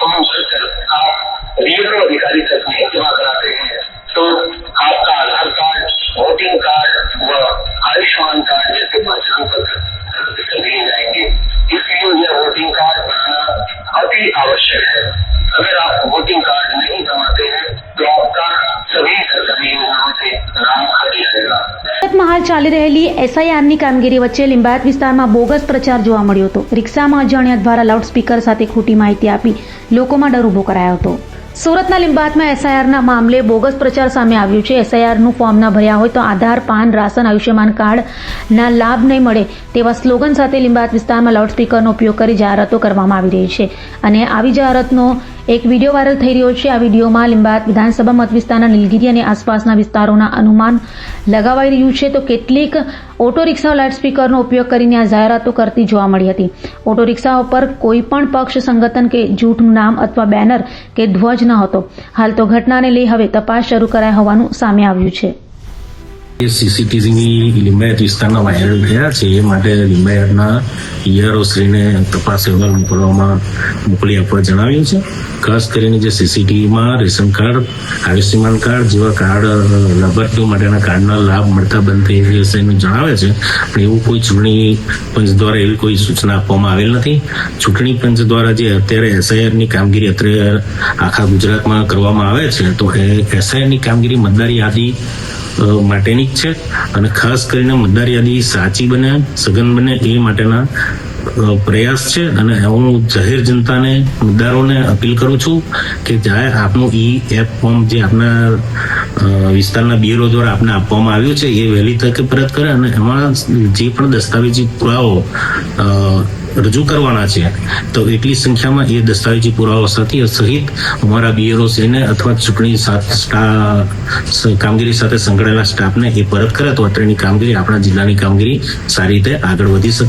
Form भरकर आप BLO अधिकारी तक नहीं जमा कराते हैं तो आपका आधार कार्ड, वोटिंग कार्ड व आयुष्मान कार्ड जैसे पहचान पत्र रद्द कर दिए जाएंगे। इसलिए यह वोटिंग कार्ड बनाना अति आवश्यक है। अगर आप वोटिंग कार्ड नहीं जमाते हैं तो आपका सभी सरकारी योजनाओं से नाम हट जाएगा। સુરતમાં હાલ ચાલી રહેલી એસઆઈઆરની કામગીરી વચ્ચે લિંબાયત વિસ્તારમાં બોગસ પ્રચાર જોવા મળ્યો હતો। રિક્ષામાં અજાણ્યા દ્વારા લાઉડસ્પીકર સાથે ખોટી માહિતી આપી લોકોમાં ડર ઊભો કરાયો હતો। સુરતના લિંબાયતમાં એસઆઈઆરના મામલે બોગસ પ્રચાર સામે આવ્યું છે। એસઆઈઆરનું ફોર્મ ન ભર્યા હોય તો આધાર, પાન, રાશન, આયુષ્યમાન કાર્ડના લાભ નહીં મળે તેવા સ્લોગન સાથે લિંબાયત વિસ્તારમાં લાઉડસ્પીકરનો ઉપયોગ કરી જાહેરાતો કરવામાં આવી રહી છે અને આવી જાહેરાતનો એક વિડીયો વાયરલ થઈ રહ્યો છે। આ વિડીયોમાં લિંબાયત વિધાનસભા મત વિસ્તારના નીલગીરી અને આસપાસના વિસ્તારોના અનુમાન લગાવાઈ રહ્યું છે તો કેટલીક ઓટો રિક્ષાઓ લાઉડસ્પીકરનો ઉપયોગ કરીને આ જાહેરાતો કરતી જોવા મળી હતી। ઓટો રિક્ષાઓ પર કોઈ પણ પક્ષ, સંગઠન કે જૂથનું નામ અથવા બેનર કે ધ્વજ ન હતો। હાલ તો ઘટનાને લઈ હવે તપાસ શરૂ કરાઈ હોવાનું સામે આવ્યું છે। સીસીટીવી લિંબાયત વિસ્તારના વાયરલ થયા છે એ માટે લિંબાયતના ઈઆરઓ શ્રીને તપાસ અહેવાલ મોકલી આપવા જણાવ્યું છે। ખાસ કરીને જે સીસીટીવીમાં રેશન કાર્ડ, આયુષ્યમાન કાર્ડ જેવા કાર્ડ લાભાર્થીઓ માટેના કાર્ડના લાભ મળતા બંધ થઈ જશે એનું જણાવે છે, પણ એવું કોઈ ચૂંટણી પંચ દ્વારા એવી કોઈ સૂચના આપવામાં આવેલ નથી। ચૂંટણી પંચ દ્વારા જે અત્યારે એસઆઈઆરની કામગીરી અત્યારે આખા ગુજરાતમાં કરવામાં આવે છે તો એ એસઆઈઆરની કામગીરી મતદાર યાદી માટેની જ છે અને ખાસ કરીને મતદાર યાદી સાચી બને, સઘન બને એ માટેના પ્રયાસ છે। અને હું જાહેર જનતાને, મતદારોને અપીલ કરું છું કે જ્યારે આપનું એપ ફોર્મ જે આપના વિસ્તારના બીએલઓ દ્વારા આપને આપવામાં આવ્યું છે એ વહેલી તકે પરત કરે અને એમાં જે પણ દસ્તાવેજી પુરાવો રજૂ કરવાના છે તો એટલી સંખ્યામાં એ દસ્તાવેજી પુરાવા સહિત અમારા બીએલઓ શ્રીને અથવા ચૂંટણી કામગીરી સાથે સંકળાયેલા સ્ટાફને એ પરત કરે તો અત્રેની કામગીરી, આપણા જિલ્લાની કામગીરી સારી રીતે આગળ વધી શકે।